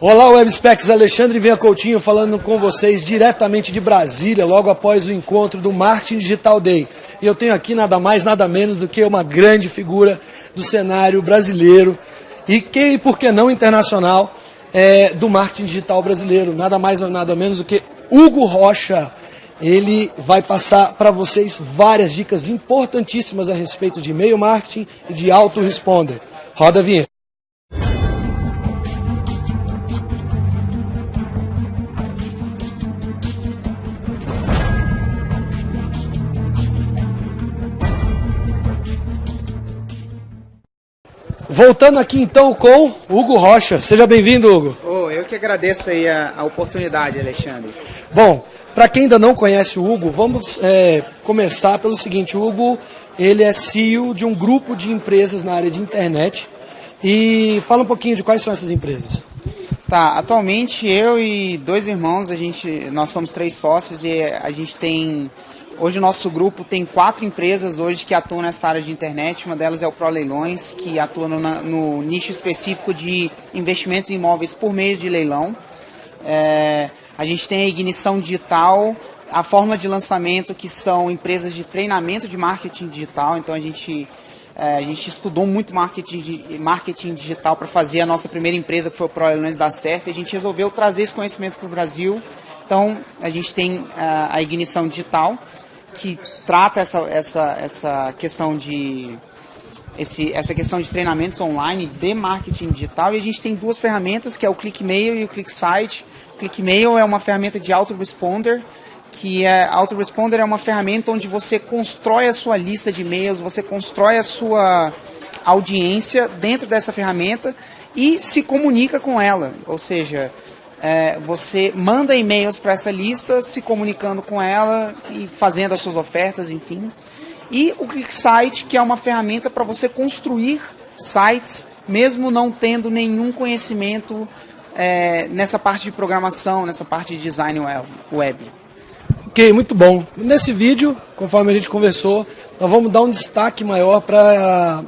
Olá, WebSpecs, Alexandre Vinha Coutinho falando com vocês diretamente de Brasília, logo após o encontro do Marketing Digital Day. E eu tenho aqui nada mais, nada menos do que uma grande figura do cenário brasileiro e por que não internacional, do marketing digital brasileiro. Nada mais, nada menos do que Hugo Rocha. Ele vai passar para vocês várias dicas importantíssimas a respeito de e-mail marketing e de autoresponder. Roda a vinheta. Voltando aqui então com Hugo Rocha. Seja bem-vindo, Hugo. Eu que agradeço aí a oportunidade, Alexandre. Bom, para quem ainda não conhece o Hugo, vamos começar pelo seguinte. O Hugo, ele é CEO de um grupo de empresas na área de internet. E fala um pouquinho de quais são essas empresas. Tá, atualmente eu e dois irmãos, nós somos 3 sócios e a gente tem... Hoje o nosso grupo tem 4 empresas hoje que atuam nessa área de internet. Uma delas é o ProLeilões, que atua no nicho específico de investimentos em imóveis por meio de leilão. A gente tem a Ignição Digital, a Fórmula de Lançamento, que são empresas de treinamento de marketing digital. Então a gente estudou muito marketing digital para fazer a nossa primeira empresa, que foi o ProLeilões, dar certo. E a gente resolveu trazer esse conhecimento para o Brasil. Então a gente tem a Ignição Digital, que trata essa questão de treinamentos online de marketing digital, e a gente tem 2 ferramentas, que é o ClickMail e o ClickSite. O ClickMail é uma ferramenta de autoresponder, autoresponder é uma ferramenta onde você constrói a sua lista de e-mails, você constrói a sua audiência dentro dessa ferramenta e se comunica com ela, ou seja, você manda e-mails para essa lista, se comunicando com ela e fazendo as suas ofertas, enfim. E o ClickSite, que é uma ferramenta para você construir sites, mesmo não tendo nenhum conhecimento nessa parte de programação, nessa parte de design web. Ok, muito bom. Nesse vídeo, conforme a gente conversou, nós vamos dar um destaque maior para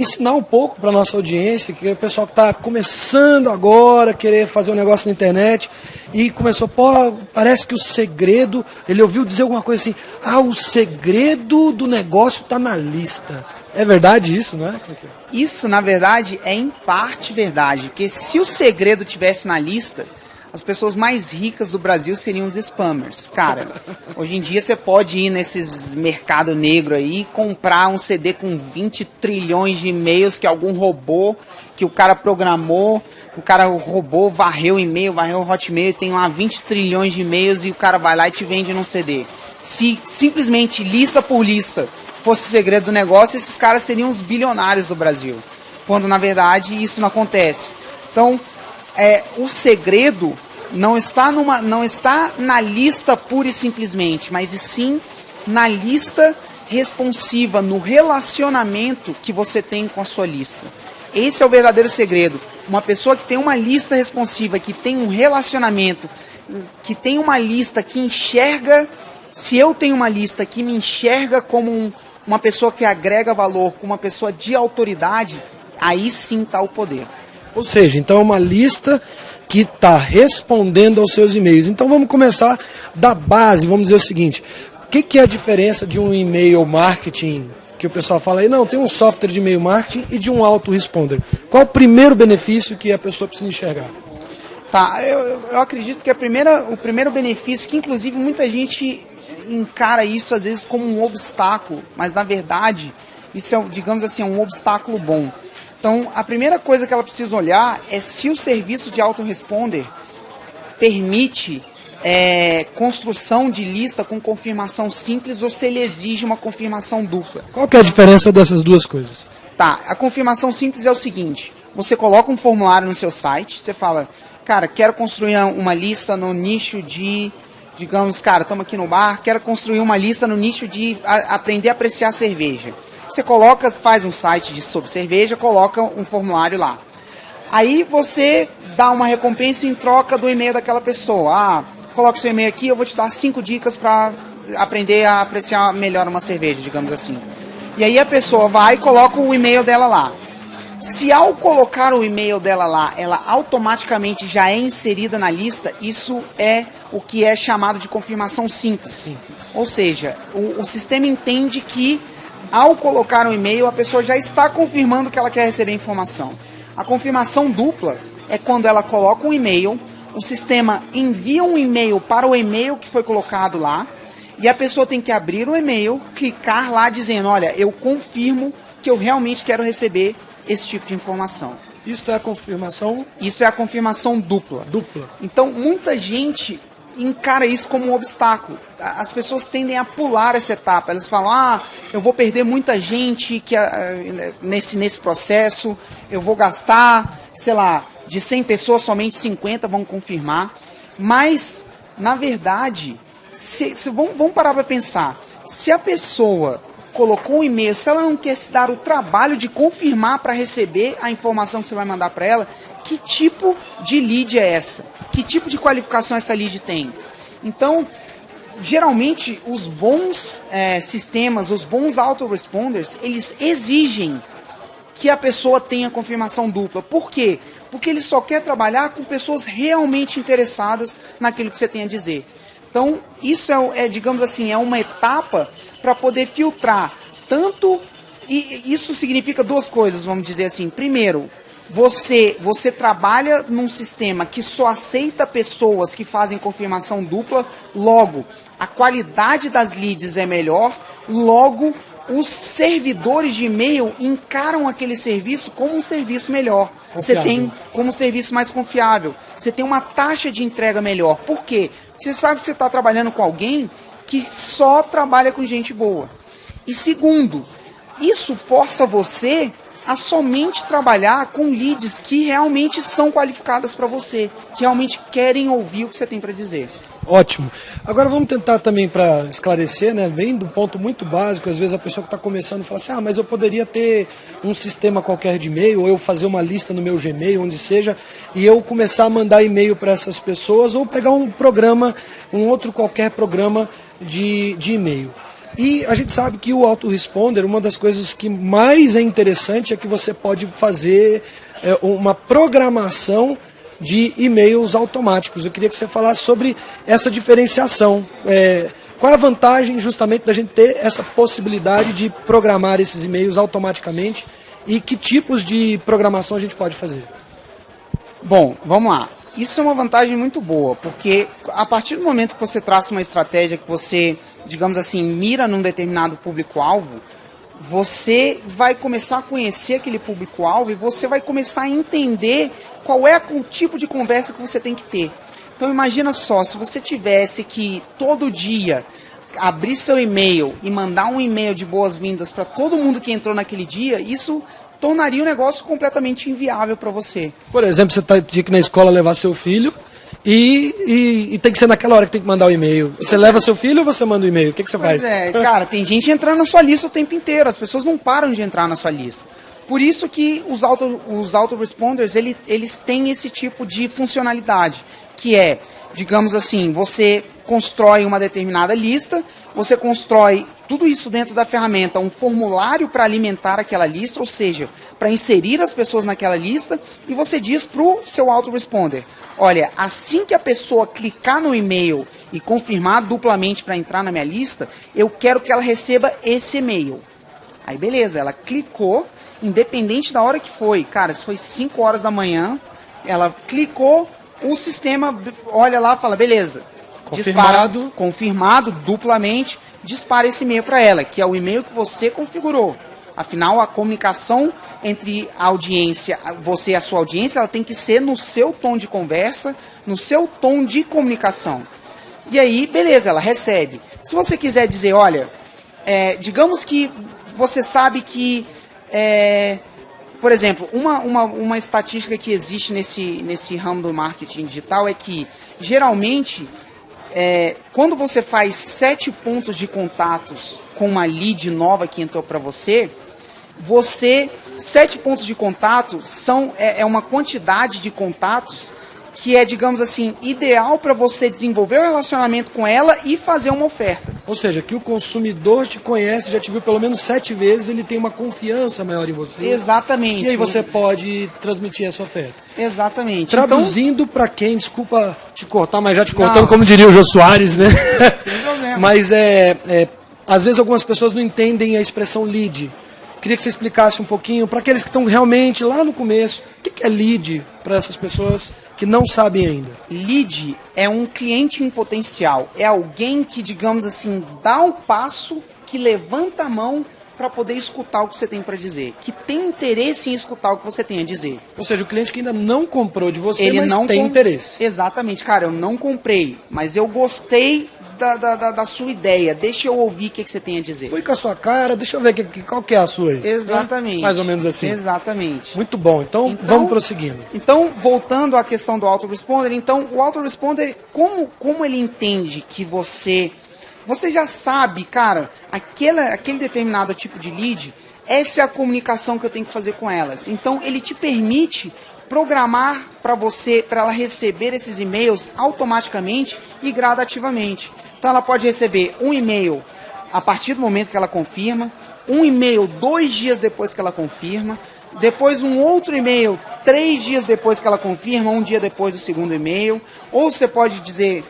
ensinar um pouco para a nossa audiência, que é o pessoal que está começando agora a querer fazer um negócio na internet e começou, parece que o segredo, ele ouviu dizer alguma coisa assim, o segredo do negócio está na lista. É verdade isso, não é? Isso, na verdade, é em parte verdade, porque se o segredo tivesse na lista, as pessoas mais ricas do Brasil seriam os spammers. Cara, hoje em dia você pode ir nesses mercado negro aí e comprar um CD com 20 trilhões de e-mails que algum robô, que o cara programou, o robô varreu o e-mail, varreu o Hotmail, tem lá 20 trilhões de e-mails e o cara vai lá e te vende num CD. Se simplesmente lista por lista fosse o segredo do negócio, esses caras seriam os bilionários do Brasil. Quando, na verdade, isso não acontece. Então, o segredo não está na lista pura e simplesmente, mas e sim na lista responsiva, no relacionamento que você tem com a sua lista. Esse é o verdadeiro segredo. Uma pessoa que tem uma lista responsiva, que tem um relacionamento, que tem uma lista que enxerga, se eu tenho uma lista que me enxerga como uma pessoa que agrega valor, como uma pessoa de autoridade, aí sim está o poder. Ou seja, então é uma lista que está respondendo aos seus e-mails. Então vamos começar da base, vamos dizer o seguinte, o que é a diferença de um e-mail marketing, que o pessoal fala aí, não, tem um software de e-mail marketing e de um autoresponder. Qual o primeiro benefício que a pessoa precisa enxergar? Tá, eu acredito que o primeiro benefício, que inclusive muita gente encara isso às vezes como um obstáculo, mas na verdade isso é, digamos assim, um obstáculo bom. Então, a primeira coisa que ela precisa olhar é se o serviço de autoresponder permite construção de lista com confirmação simples ou se ele exige uma confirmação dupla. Qual que é a diferença dessas duas coisas? Tá, a confirmação simples é o seguinte, você coloca um formulário no seu site, você fala, cara, quero construir uma lista no nicho de, digamos, cara, estamos aqui no bar, quero construir uma lista no nicho de aprender a apreciar cerveja. Você faz um site sobre cerveja, coloca um formulário lá. Aí você dá uma recompensa em troca do e-mail daquela pessoa. Coloca o seu e-mail aqui, eu vou te dar 5 dicas para aprender a apreciar melhor uma cerveja, digamos assim. E aí a pessoa vai e coloca o e-mail dela lá. Se ao colocar o e-mail dela lá, ela automaticamente já é inserida na lista, isso é o que é chamado de confirmação simples. Ou seja, o sistema entende que ao colocar um e-mail, a pessoa já está confirmando que ela quer receber informação. A confirmação dupla é quando ela coloca um e-mail, o sistema envia um e-mail para o e-mail que foi colocado lá, e a pessoa tem que abrir o e-mail, clicar lá dizendo, olha, eu confirmo que eu realmente quero receber esse tipo de informação. Isso é a confirmação? Isso é a confirmação dupla. Dupla. Então, muita gente encara isso como um obstáculo. As pessoas tendem a pular essa etapa. Elas falam, eu vou perder muita gente nesse processo, eu vou gastar, sei lá, de 100 pessoas, somente 50 vão confirmar. Mas, na verdade, vamos parar para pensar. Se a pessoa colocou um e-mail, se ela não quer se dar o trabalho de confirmar para receber a informação que você vai mandar para ela, que tipo de lead é essa? Que tipo de qualificação essa lead tem? Então, geralmente, os bons sistemas, os bons autoresponders, eles exigem que a pessoa tenha confirmação dupla. Por quê? Porque ele só quer trabalhar com pessoas realmente interessadas naquilo que você tem a dizer. Então, isso digamos assim, é uma etapa para poder filtrar tanto, e isso significa duas coisas, vamos dizer assim. Primeiro, você trabalha num sistema que só aceita pessoas que fazem confirmação dupla, logo, a qualidade das leads é melhor, logo, os servidores de e-mail encaram aquele serviço como um serviço melhor. Você tem como um serviço mais confiável. Você tem uma taxa de entrega melhor. Por quê? Você sabe que você está trabalhando com alguém que só trabalha com gente boa. E segundo, isso força você a somente trabalhar com leads que realmente são qualificadas para você, que realmente querem ouvir o que você tem para dizer. Ótimo. Agora vamos tentar também para esclarecer, né, bem do ponto muito básico, às vezes a pessoa que está começando fala assim, mas eu poderia ter um sistema qualquer de e-mail, ou eu fazer uma lista no meu Gmail, onde seja, e eu começar a mandar e-mail para essas pessoas, ou pegar um programa, um outro qualquer programa de e-mail. E a gente sabe que o autoresponder, uma das coisas que mais é interessante é que você pode fazer uma programação de e-mails automáticos. Eu queria que você falasse sobre essa diferenciação. Qual é a vantagem justamente da gente ter essa possibilidade de programar esses e-mails automaticamente e que tipos de programação a gente pode fazer? Bom, vamos lá. Isso é uma vantagem muito boa, porque a partir do momento que você traça uma estratégia que você, digamos assim, mira num determinado público-alvo, você vai começar a conhecer aquele público-alvo e você vai começar a entender qual é o tipo de conversa que você tem que ter. Então imagina só, se você tivesse que todo dia abrir seu e-mail e mandar um e-mail de boas-vindas para todo mundo que entrou naquele dia, isso tornaria o negócio completamente inviável para você. Por exemplo, você tinha que ir na escola levar seu filho e tem que ser naquela hora que tem que mandar o e-mail. Você leva seu filho ou você manda o e-mail? O que você faz? Cara, tem gente entrando na sua lista o tempo inteiro. As pessoas não param de entrar na sua lista. Por isso que os autoresponders, eles têm esse tipo de funcionalidade, que é, digamos assim, você constrói uma determinada lista, você constrói tudo isso dentro da ferramenta, um formulário para alimentar aquela lista, ou seja, para inserir as pessoas naquela lista, e você diz para o seu autoresponder, olha, assim que a pessoa clicar no e-mail e confirmar duplamente para entrar na minha lista, eu quero que ela receba esse e-mail. Aí beleza, ela clicou, independente da hora que foi, cara, se foi 5 horas da manhã, ela clicou, o sistema olha lá e fala, beleza, confirmado duplamente, dispara esse e-mail para ela, que é o e-mail que você configurou. Afinal, a comunicação entre a audiência, você e a sua audiência, ela tem que ser no seu tom de conversa, no seu tom de comunicação. E aí, beleza, ela recebe. Se você quiser dizer, olha, digamos que você sabe que, por exemplo, uma estatística que existe nesse ramo do marketing digital é que, geralmente, quando você faz 7 pontos de contatos com uma lead nova que entrou para você, 7 pontos de contato é uma quantidade de contatos que é, digamos assim, ideal para você desenvolver um relacionamento com ela e fazer uma oferta. Ou seja, que o consumidor te conhece, já te viu pelo menos 7 vezes, ele tem uma confiança maior em você. Exatamente. E aí você pode transmitir essa oferta. Exatamente. Traduzindo para quem, desculpa te cortar, mas já te cortando, como diria o Jô Soares, né? Sem problema. Mas às vezes algumas pessoas não entendem a expressão lead. Queria que você explicasse um pouquinho, para aqueles que estão realmente lá no começo, o que é lead para essas pessoas que não sabem ainda? Lead é um cliente em potencial, é alguém que, digamos assim, dá o passo, que levanta a mão para poder escutar o que você tem para dizer, que tem interesse em escutar o que você tem a dizer. Ou seja, o cliente que ainda não comprou de você, Ele mas não tem interesse. Exatamente, cara, eu não comprei, mas eu gostei da sua ideia, deixa eu ouvir o que você tem a dizer. Foi com a sua cara, deixa eu ver qual que é a sua aí. Exatamente. Né? Mais ou menos assim. Exatamente. Muito bom, então vamos prosseguindo. Então, voltando à questão do autoresponder, então o autoresponder, como ele entende que você já sabe, cara, aquele determinado tipo de lead, essa é a comunicação que eu tenho que fazer com elas. Então, ele te permite programar para ela receber esses e-mails automaticamente e gradativamente. Então, ela pode receber um e-mail a partir do momento que ela confirma, um e-mail 2 dias depois que ela confirma, depois um outro e-mail 3 dias depois que ela confirma, 1 dia depois do segundo e-mail, ou você pode dizer,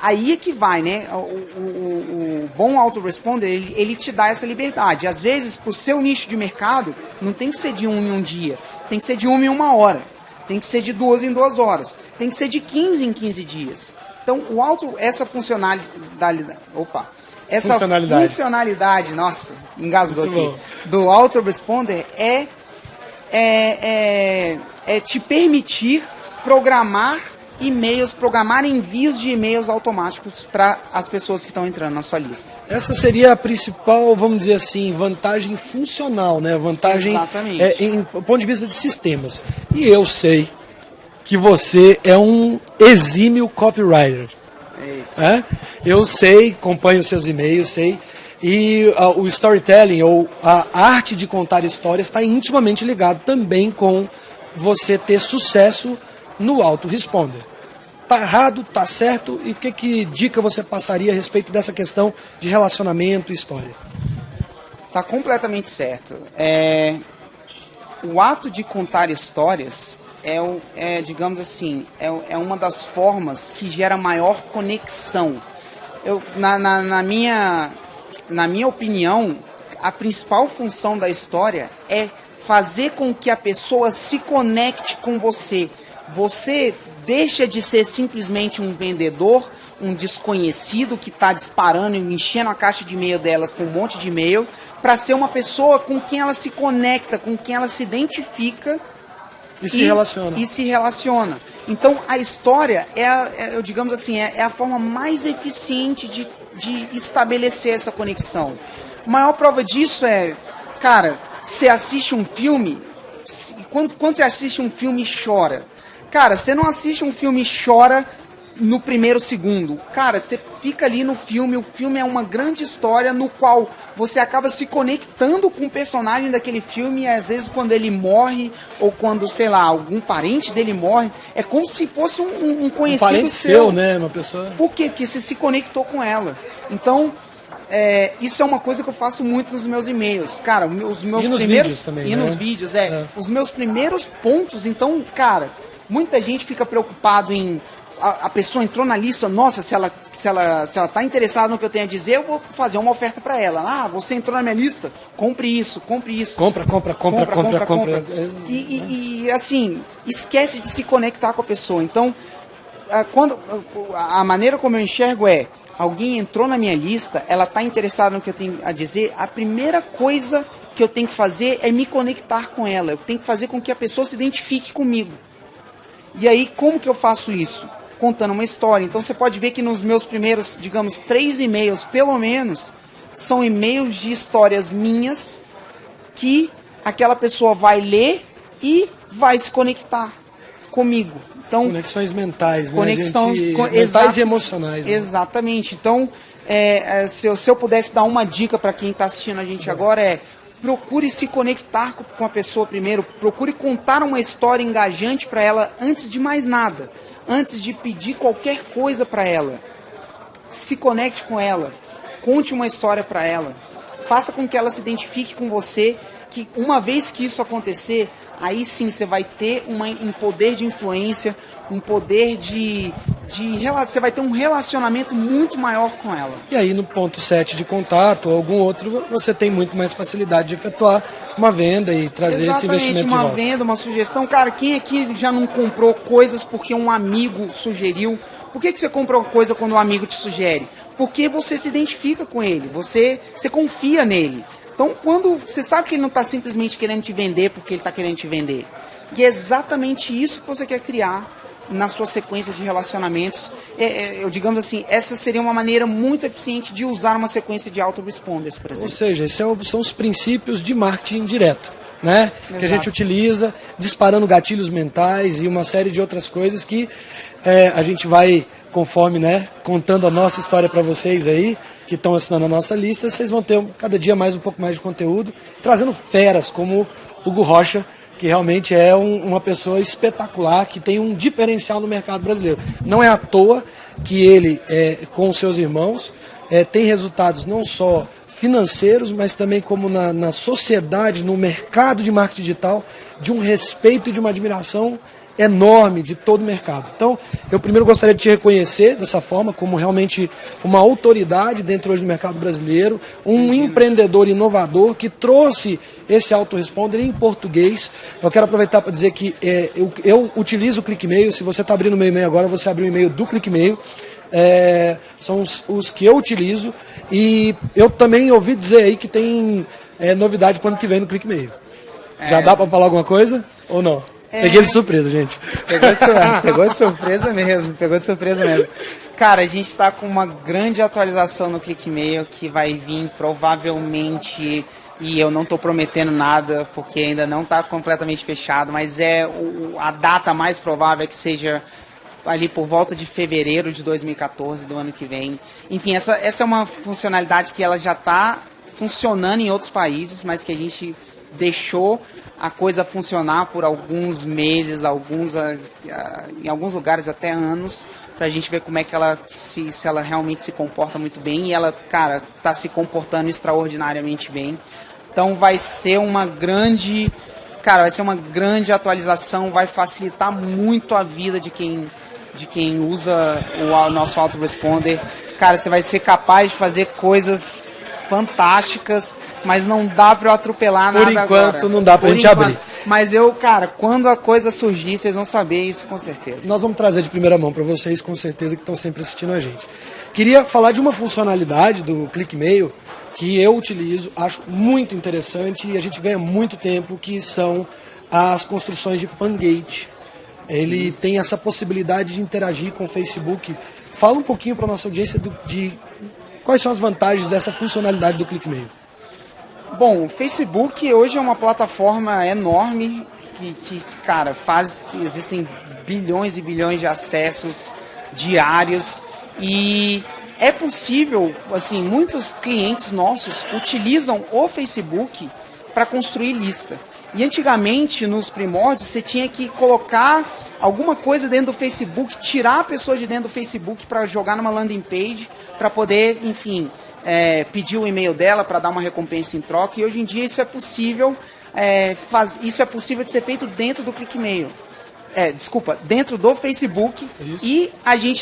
aí é que vai, né? O bom autoresponder, ele te dá essa liberdade. Às vezes, para o seu nicho de mercado, não tem que ser de 1 em 1 dia, tem que ser de 1 em 1 hora, tem que ser de 2 em 2 horas, tem que ser de 15 em 15 dias. Então, essa funcionalidade, nossa, engasgou muito aqui, do autoresponder é te permitir programar e-mails, programar envios de e-mails automáticos para as pessoas que estão entrando na sua lista. Essa seria a principal, vamos dizer assim, vantagem funcional, né? Vantagem em ponto de vista de sistemas. E eu sei que você é um exímio copywriter. Eu sei, acompanho seus e-mails, sei. E o storytelling, ou a arte de contar histórias, está intimamente ligado também com você ter sucesso no autoresponder. Tá errado, tá certo? E que dica você passaria a respeito dessa questão de relacionamento e história? Tá completamente certo. O ato de contar histórias digamos assim, é uma das formas que gera maior conexão. Na minha opinião, a principal função da história é fazer com que a pessoa se conecte com você. Você deixa de ser simplesmente um vendedor, um desconhecido que está disparando e enchendo a caixa de e-mail delas com um monte de e-mail, para ser uma pessoa com quem ela se conecta, com quem ela se identifica e se relaciona. Então, a história digamos assim, é a forma mais eficiente de estabelecer essa conexão. A maior prova disso cara, você assiste um filme, quando você assiste um filme e chora, cara, você não assiste um filme e chora no primeiro segundo. Cara, você fica ali no filme, o filme é uma grande história no qual você acaba se conectando com o personagem daquele filme, e às vezes quando ele morre, ou quando, sei lá, algum parente dele morre, é como se fosse um conhecido parente seu, né? Uma pessoa... Por quê? Porque você se conectou com ela. Então, isso é uma coisa que eu faço muito nos meus e-mails. Cara, os meus e nos primeiros... vídeos também, e né? Nos vídeos, os meus primeiros pontos, então, cara, muita gente fica preocupado em... A pessoa entrou na lista, nossa, se ela tá interessada no que eu tenho a dizer, eu vou fazer uma oferta para ela. Você entrou na minha lista, compre isso. Compra. E assim, esquece de se conectar com a pessoa. Então, a maneira como eu enxergo alguém entrou na minha lista, ela tá interessada no que eu tenho a dizer, a primeira coisa que eu tenho que fazer é me conectar com ela. Eu tenho que fazer com que a pessoa se identifique comigo. E aí, como que eu faço isso? Contando uma história. Então você pode ver que nos meus primeiros, digamos, 3 e-mails, pelo menos, são e-mails de histórias minhas que aquela pessoa vai ler e vai se conectar comigo. Então, conexões mentais, né? Mentais e emocionais. Né? Exatamente. Então, se eu pudesse dar uma dica para quem está assistindo a gente agora procure se conectar com a pessoa primeiro, procure contar uma história engajante para ela antes de mais nada. antes de pedir qualquer coisa para ela, se conecte com ela, conte uma história para ela, faça com que ela se identifique com você, que uma vez que isso acontecer, aí sim você vai ter um poder de influência, um poder você vai ter um relacionamento muito maior com ela. E aí no ponto 7 de contato ou algum outro, você tem muito mais facilidade de efetuar uma venda e trazer esse investimento de volta. Uma venda, uma sugestão. Cara, quem aqui já não comprou coisas porque um amigo sugeriu? Por que você comprou coisa quando um amigo te sugere? Porque você se identifica com ele, você confia nele. Então, quando você sabe que ele não está simplesmente querendo te vender porque ele está querendo te vender. E é exatamente isso que você quer criar na sua sequência de relacionamentos. Digamos assim, essa seria uma maneira muito eficiente de usar uma sequência de autoresponders, por exemplo. Ou seja, esses são os princípios de marketing direto, né? Que a gente utiliza, disparando gatilhos mentais e uma série de outras coisas que a gente vai, conforme, né, contando a nossa história para vocês aí, que estão assinando a nossa lista, vocês vão ter cada dia um pouco mais de conteúdo, trazendo feras como Hugo Rocha, que realmente é uma pessoa espetacular, que tem um diferencial no mercado brasileiro. Não é à toa que ele, com os seus irmãos, tem resultados não só financeiros, mas também como na sociedade, no mercado de marketing digital, de um respeito e de uma admiração enorme de todo o mercado. Então, eu primeiro gostaria de te reconhecer dessa forma, como realmente uma autoridade dentro hoje do mercado brasileiro, um empreendedor inovador que trouxe esse autoresponder em português. Eu quero aproveitar para dizer que eu utilizo o ClickMail. Se você está abrindo o meu e-mail agora, você abriu o e-mail do ClickMail. São os que eu utilizo. E eu também ouvi dizer aí que tem novidade para o ano que vem no ClickMail. Já dá para falar alguma coisa ou não? Peguei de surpresa, gente. Pegou de surpresa mesmo. Cara, a gente está com uma grande atualização no ClickMail que vai vir provavelmente, e eu não estou prometendo nada porque ainda não está completamente fechado, mas a data mais provável é que seja ali por volta de fevereiro de 2014 do ano que vem. Enfim, essa é uma funcionalidade que ela já está funcionando em outros países, mas que a gente deixou a coisa funcionar por alguns meses, em alguns lugares até anos, pra gente ver como é que se ela realmente se comporta muito bem, e ela, cara, tá se comportando extraordinariamente bem. Então vai ser uma grande atualização, vai facilitar muito a vida de quem usa o nosso autoresponder. Cara, você vai ser capaz de fazer coisas fantásticas, mas não dá pra eu atropelar nada agora. Por enquanto não dá pra gente abrir. Mas quando a coisa surgir, vocês vão saber isso com certeza. Nós vamos trazer de primeira mão para vocês, com certeza, que estão sempre assistindo a gente. Queria falar de uma funcionalidade do ClickMail que eu utilizo, acho muito interessante e a gente ganha muito tempo, que são as construções de fangate. Ele tem essa possibilidade de interagir com o Facebook. Fala um pouquinho para nossa audiência de quais são as vantagens dessa funcionalidade do ClickMail. Bom, o Facebook hoje é uma plataforma enorme que cara, existem bilhões e bilhões de acessos diários e é possível, assim, muitos clientes nossos utilizam o Facebook para construir lista. E antigamente, nos primórdios, você tinha que colocar alguma coisa dentro do Facebook, tirar a pessoa de dentro do Facebook para jogar numa landing page, para poder, enfim, pedir o e-mail dela para dar uma recompensa em troca. E hoje em dia isso é possível, isso é possível de ser feito dentro do ClickMail. Dentro do Facebook. Isso. E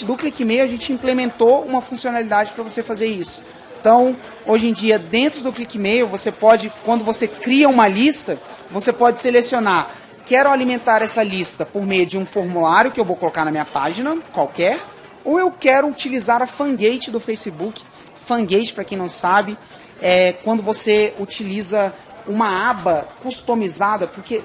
do ClickMail, a gente implementou uma funcionalidade para você fazer isso. Então, hoje em dia, dentro do ClickMail, você pode, quando você cria uma lista, você pode selecionar: quero alimentar essa lista por meio de um formulário que eu vou colocar na minha página, qualquer, ou eu quero utilizar a fangate do Facebook. Fangate, para quem não sabe, é quando você utiliza uma aba customizada, porque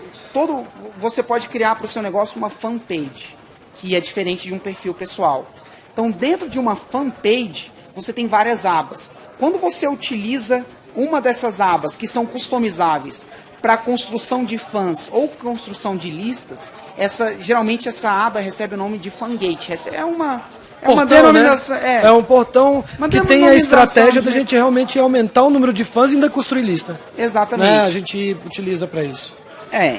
você pode criar para o seu negócio uma fanpage, que é diferente de um perfil pessoal. Então, dentro de uma fanpage, você tem várias abas. Quando você utiliza uma dessas abas, que são customizáveis, para construção de fãs ou construção de listas, geralmente essa aba recebe o nome de Fangate. É uma denominação. Né? É um portão que tem a estratégia da gente realmente aumentar o número de fãs e ainda construir lista. Exatamente. Né? A gente utiliza para isso.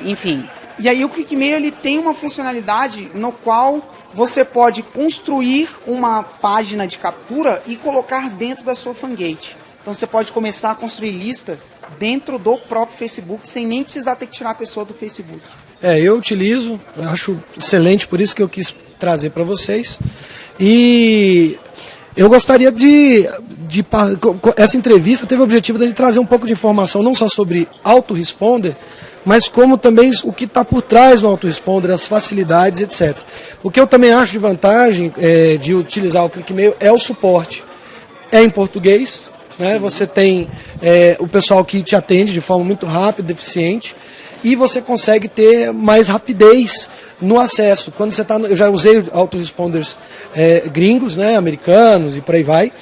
Enfim. E aí o ClickMail ele tem uma funcionalidade no qual você pode construir uma página de captura e colocar dentro da sua fangate. Então você pode começar a construir lista dentro do próprio Facebook, sem nem precisar ter que tirar a pessoa do Facebook. Eu utilizo, eu acho excelente, por isso que eu quis trazer para vocês. E eu gostaria essa entrevista teve o objetivo de trazer um pouco de informação, não só sobre autoresponder, mas como também o que está por trás do autoresponder, as facilidades, etc. O que eu também acho de vantagem de utilizar o ClickMail é o suporte. É em português, né? Você tem o pessoal que te atende de forma muito rápida, eficiente, e você consegue ter mais rapidez no acesso. Quando você eu já usei autoresponders gringos, né, americanos e por aí vai,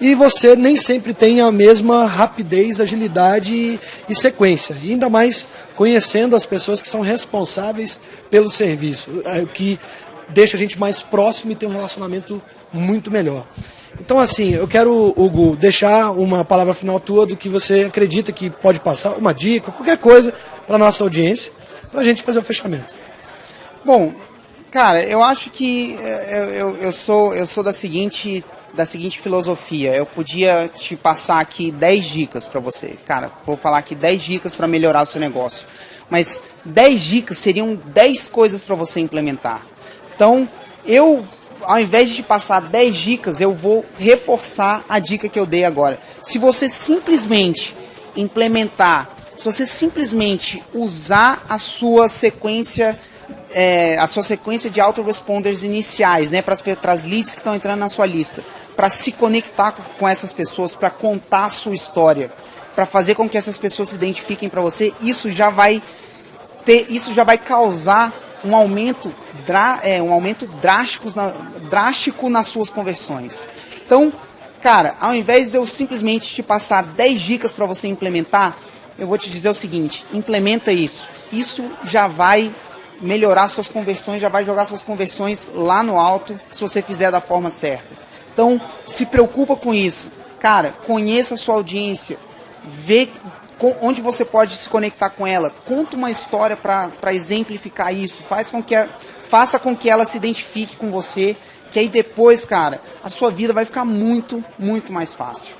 e você nem sempre tem a mesma rapidez, agilidade e sequência. E ainda mais conhecendo as pessoas que são responsáveis pelo serviço, o que deixa a gente mais próximo e ter um relacionamento muito melhor. Então, assim, eu quero, Hugo, deixar uma palavra final tua do que você acredita que pode passar, uma dica, qualquer coisa para a nossa audiência, para a gente fazer o fechamento. Bom, cara, eu acho que eu sou da seguinte filosofia. Eu podia te passar aqui 10 dicas para você. Cara, vou falar aqui 10 dicas para melhorar o seu negócio. Mas 10 dicas seriam 10 coisas para você implementar. Então, ao invés de te passar 10 dicas, eu vou reforçar a dica que eu dei agora. Se você simplesmente implementar, se você simplesmente usar a sua sequência de autoresponders iniciais, né, para as leads que estão entrando na sua lista, para se conectar com essas pessoas, para contar a sua história, para fazer com que essas pessoas se identifiquem para você, isso já vai causar um aumento drástico nas suas conversões. Então, cara, ao invés de eu simplesmente te passar 10 dicas para você implementar, eu vou te dizer o seguinte: implementa isso. Isso já vai melhorar suas conversões, já vai jogar suas conversões lá no alto, se você fizer da forma certa. Então, se preocupa com isso. Cara, conheça a sua audiência, vê onde você pode se conectar com ela, conta uma história para exemplificar isso, faça com que ela se identifique com você, que aí depois, cara, a sua vida vai ficar muito, muito mais fácil.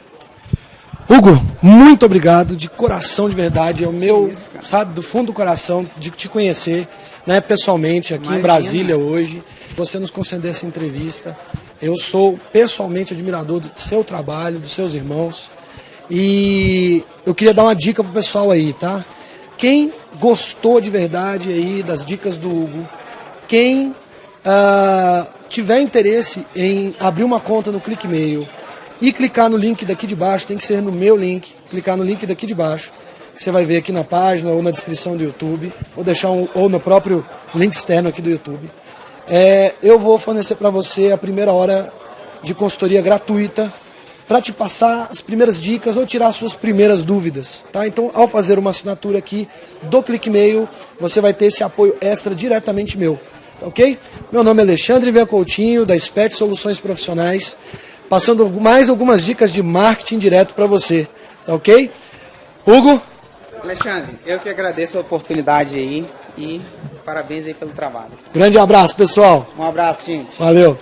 Hugo, muito obrigado, de coração, de verdade, é o meu, sabe, do fundo do coração, de te conhecer, né, pessoalmente, aqui em Brasília hoje, você nos conceder essa entrevista. Eu sou pessoalmente admirador do seu trabalho, dos seus irmãos, e eu queria dar uma dica pro pessoal aí, tá? Quem gostou de verdade aí das dicas do Hugo, quem tiver interesse em abrir uma conta no ClickMail e clicar no link daqui de baixo, tem que ser no meu link, clicar no link daqui de baixo, que você vai ver aqui na página ou na descrição do YouTube, ou deixar ou no próprio link externo aqui do YouTube. Eu vou fornecer para você a primeira hora de consultoria gratuita para te passar as primeiras dicas ou tirar as suas primeiras dúvidas, tá? Então, ao fazer uma assinatura aqui do ClickMail, você vai ter esse apoio extra diretamente meu, tá ok? Meu nome é Alexandre Via Coutinho, da SPET Soluções Profissionais, passando mais algumas dicas de marketing direto para você, tá ok? Hugo? Alexandre, eu que agradeço a oportunidade aí e parabéns aí pelo trabalho. Grande abraço, pessoal. Um abraço, gente. Valeu.